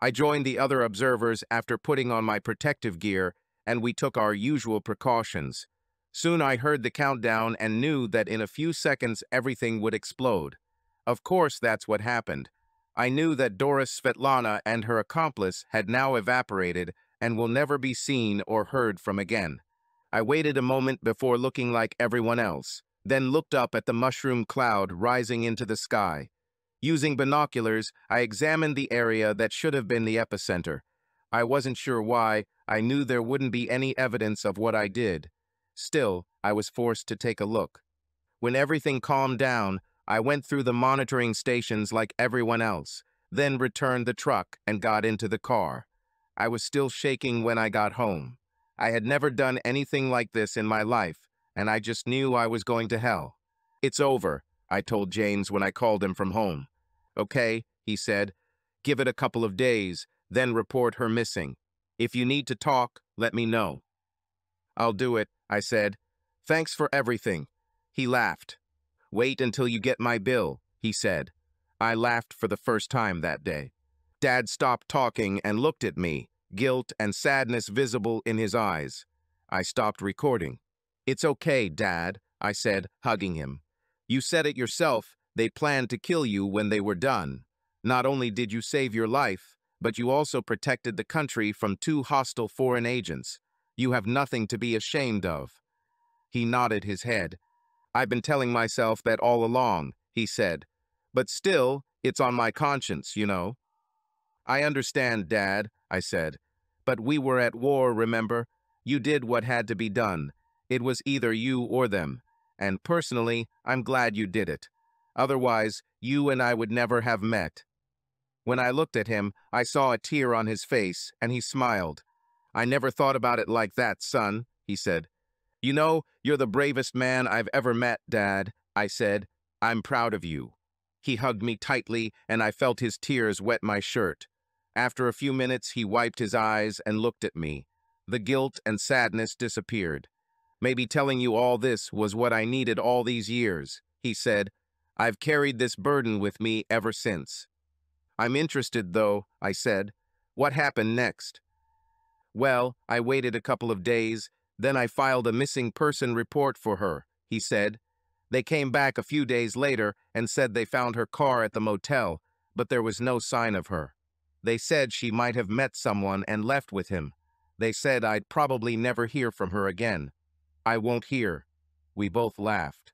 I joined the other observers after putting on my protective gear, and we took our usual precautions. Soon I heard the countdown and knew that in a few seconds everything would explode. Of course, that's what happened. I knew that Doris Svetlana and her accomplice had now evaporated and will never be seen or heard from again. I waited a moment before looking like everyone else, then looked up at the mushroom cloud rising into the sky. Using binoculars, I examined the area that should have been the epicenter. I wasn't sure why. I knew there wouldn't be any evidence of what I did. Still, I was forced to take a look. When everything calmed down, I went through the monitoring stations like everyone else, then returned the truck and got into the car. I was still shaking when I got home. I had never done anything like this in my life, and I just knew I was going to hell. "It's over," I told James when I called him from home. "Okay," he said. "Give it a couple of days, then report her missing. If you need to talk, let me know." "I'll do it," I said. "Thanks for everything." He laughed. "Wait until you get my bill," he said. I laughed for the first time that day. Dad stopped talking and looked at me, guilt and sadness visible in his eyes. I stopped recording. "It's okay, Dad," I said, hugging him. "You said it yourself, they planned to kill you when they were done. Not only did you save your life, but you also protected the country from 2 hostile foreign agents. You have nothing to be ashamed of." He nodded his head. "I've been telling myself that all along," he said. "But still, it's on my conscience, you know." "I understand, Dad," I said. "But we were at war, remember? You did what had to be done. It was either you or them. And personally, I'm glad you did it. Otherwise, you and I would never have met." When I looked at him, I saw a tear on his face, and he smiled. "I never thought about it like that, son," he said. "You know, you're the bravest man I've ever met, Dad," I said. "I'm proud of you." He hugged me tightly, and I felt his tears wet my shirt. After a few minutes, he wiped his eyes and looked at me. The guilt and sadness disappeared. "Maybe telling you all this was what I needed all these years," he said. "I've carried this burden with me ever since." "I'm interested, though," I said. "What happened next?" "Well, I waited a couple of days, then I filed a missing person report for her," he said. "They came back a few days later and said they found her car at the motel, but there was no sign of her. They said she might have met someone and left with him. They said I'd probably never hear from her again." "I won't hear." We both laughed.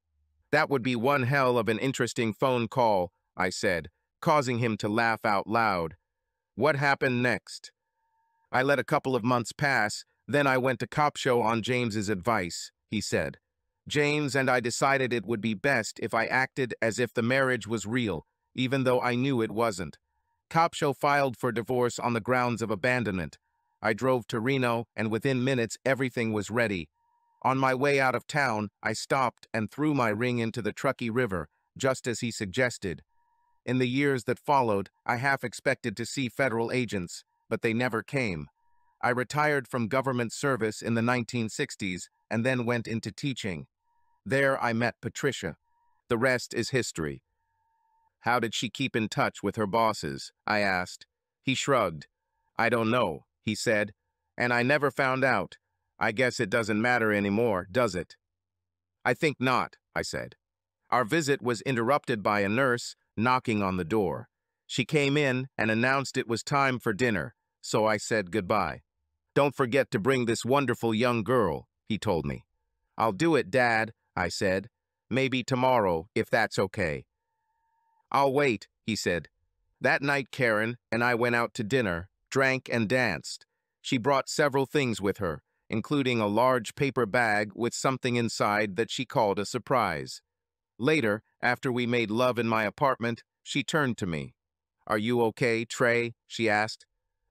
"That would be one hell of an interesting phone call," I said, causing him to laugh out loud. "What happened next?" "I let a couple of months pass, then I went to cop show on James's advice," he said. "James and I decided it would be best if I acted as if the marriage was real, even though I knew it wasn't. Cop show filed for divorce on the grounds of abandonment. I drove to Reno, and within minutes everything was ready. On my way out of town, I stopped and threw my ring into the Truckee River, just as he suggested. In the years that followed, I half expected to see federal agents, but they never came. I retired from government service in the 1960s and then went into teaching. There I met Patricia. The rest is history." "How did she keep in touch with her bosses?" I asked. He shrugged. "I don't know," he said, "and I never found out. I guess it doesn't matter anymore, does it?" "I think not," I said. Our visit was interrupted by a nurse knocking on the door. She came in and announced it was time for dinner, so I said goodbye. "Don't forget to bring this wonderful young girl," he told me. "I'll do it, Dad," I said. "Maybe tomorrow, if that's okay." "I'll wait," he said. That night, Karen and I went out to dinner, drank and danced. She brought several things with her, including a large paper bag with something inside that she called a surprise. Later, after we made love in my apartment, she turned to me. "Are you okay, Trey?" she asked.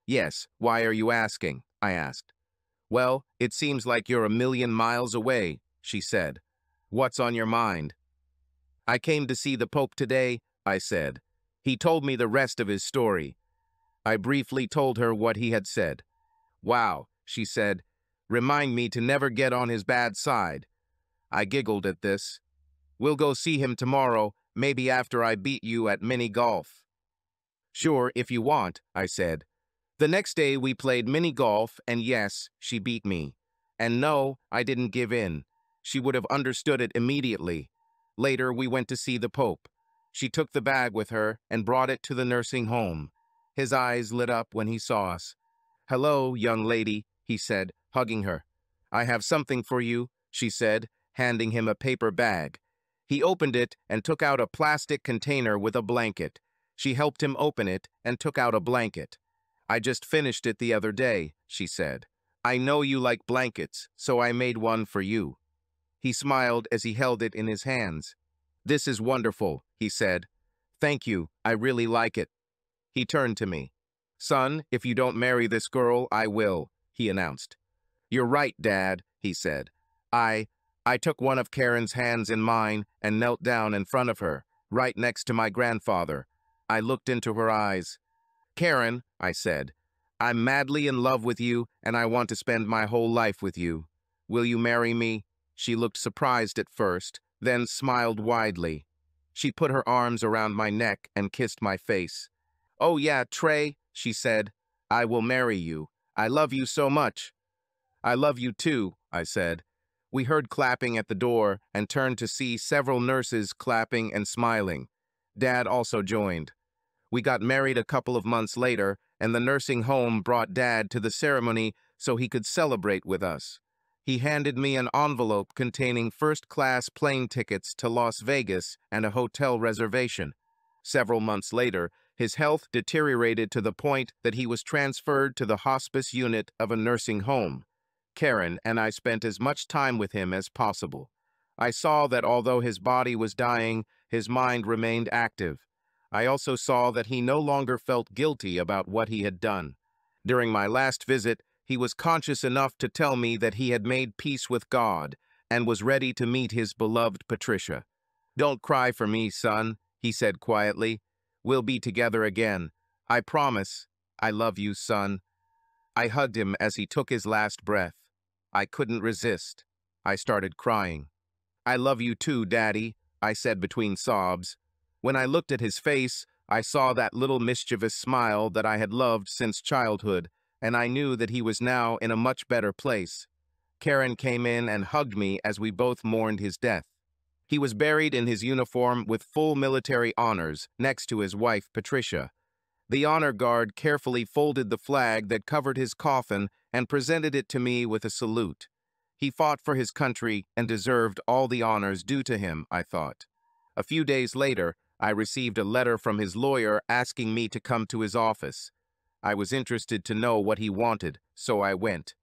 "Yes, why are you asking?" I asked. "Well, it seems like you're a million miles away," she said. "What's on your mind?" "I came to see the Pope today," I said. "He told me the rest of his story." I briefly told her what he had said. "Wow," she said. "Remind me to never get on his bad side." I giggled at this. "We'll go see him tomorrow, maybe after I beat you at mini golf." "Sure, if you want," I said. The next day we played mini golf, and yes, she beat me. And no, I didn't give in. She would have understood it immediately. Later, we went to see the Pope. She took the bag with her and brought it to the nursing home. His eyes lit up when he saw us. "Hello, young lady," he said, hugging her. "I have something for you," she said, handing him a paper bag. He opened it and took out a plastic container with a blanket. She helped him open it and took out a blanket. "I just finished it the other day," she said. "I know you like blankets, so I made one for you." He smiled as he held it in his hands. "This is wonderful," he said. "Thank you, I really like it." He turned to me. "Son, if you don't marry this girl, I will," he announced. "You're right, Dad," he said. I took one of Karen's hands in mine and knelt down in front of her, right next to my grandfather. I looked into her eyes. "Karen," I said, "I'm madly in love with you, and I want to spend my whole life with you. Will you marry me?" She looked surprised at first, then smiled widely. She put her arms around my neck and kissed my face. "Oh yeah, Trey," she said, "I will marry you. I love you so much." "I love you too," I said. We heard clapping at the door and turned to see several nurses clapping and smiling. Dad also joined. We got married a couple of months later, and the nursing home brought Dad to the ceremony so he could celebrate with us. He handed me an envelope containing first-class plane tickets to Las Vegas and a hotel reservation. Several months later, his health deteriorated to the point that he was transferred to the hospice unit of a nursing home. Karen and I spent as much time with him as possible. I saw that although his body was dying, his mind remained active. I also saw that he no longer felt guilty about what he had done. During my last visit, he was conscious enough to tell me that he had made peace with God and was ready to meet his beloved Patricia. "Don't cry for me, son," he said quietly. "We'll be together again. I promise. I love you, son." I hugged him as he took his last breath. I couldn't resist. I started crying. "I love you too, Daddy," I said between sobs. When I looked at his face, I saw that little mischievous smile that I had loved since childhood, and I knew that he was now in a much better place. Karen came in and hugged me as we both mourned his death. He was buried in his uniform with full military honors next to his wife, Patricia. The honor guard carefully folded the flag that covered his coffin and presented it to me with a salute. He fought for his country and deserved all the honors due to him, I thought. A few days later, I received a letter from his lawyer asking me to come to his office. I was interested to know what he wanted, so I went.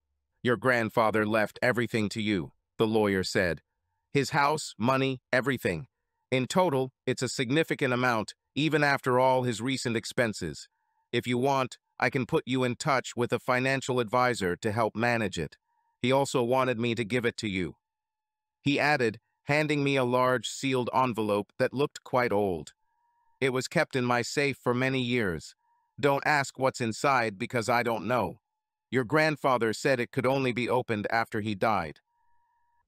"Your grandfather left everything to you," the lawyer said. "His house, money, everything. In total, it's a significant amount, even after all his recent expenses. If you want, I can put you in touch with a financial advisor to help manage it. He also wanted me to give it to you," he added, handing me a large sealed envelope that looked quite old. "It was kept in my safe for many years. Don't ask what's inside because I don't know. Your grandfather said it could only be opened after he died."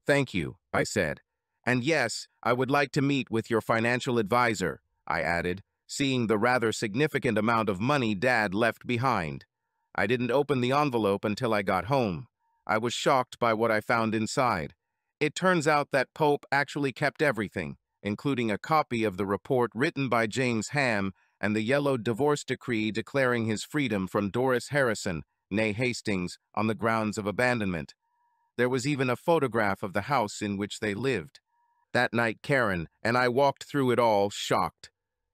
"Thank you," I said. "And yes, I would like to meet with your financial advisor," I added, seeing the rather significant amount of money Dad left behind. I didn't open the envelope until I got home. I was shocked by what I found inside. It turns out that Pope actually kept everything, including a copy of the report written by James Ham and the yellow divorce decree declaring his freedom from Doris Harrison, née Hastings, on the grounds of abandonment. There was even a photograph of the house in which they lived. That night, Karen and I walked through it all, shocked.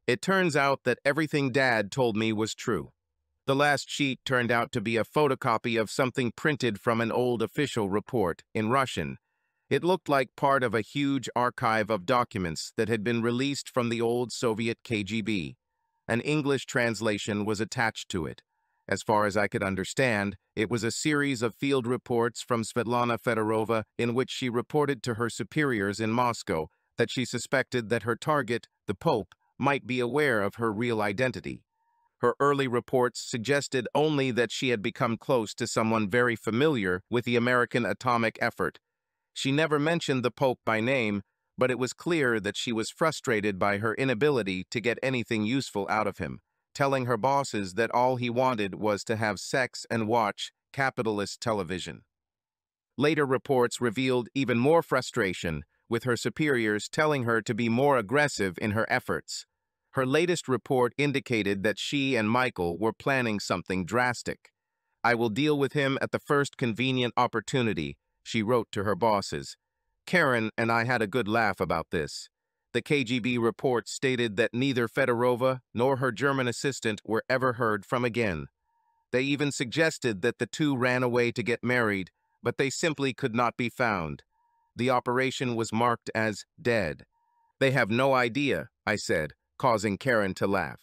It turns out that everything Dad told me was true. The last sheet turned out to be a photocopy of something printed from an old official report in Russian. It looked like part of a huge archive of documents that had been released from the old Soviet KGB. An English translation was attached to it. As far as I could understand, it was a series of field reports from Svetlana Fedorova in which she reported to her superiors in Moscow that she suspected that her target, the Pope, might be aware of her real identity. Her early reports suggested only that she had become close to someone very familiar with the American atomic effort. She never mentioned the Pope by name, but it was clear that she was frustrated by her inability to get anything useful out of him, telling her bosses that all he wanted was to have sex and watch capitalist television. Later reports revealed even more frustration, with her superiors telling her to be more aggressive in her efforts. Her latest report indicated that she and Michael were planning something drastic. "I will deal with him at the first convenient opportunity," she wrote to her bosses. Karen and I had a good laugh about this. The KGB report stated that neither Fedorova nor her German assistant were ever heard from again. They even suggested that the two ran away to get married, but they simply could not be found. The operation was marked as dead. They have no idea, I said, causing Karen to laugh.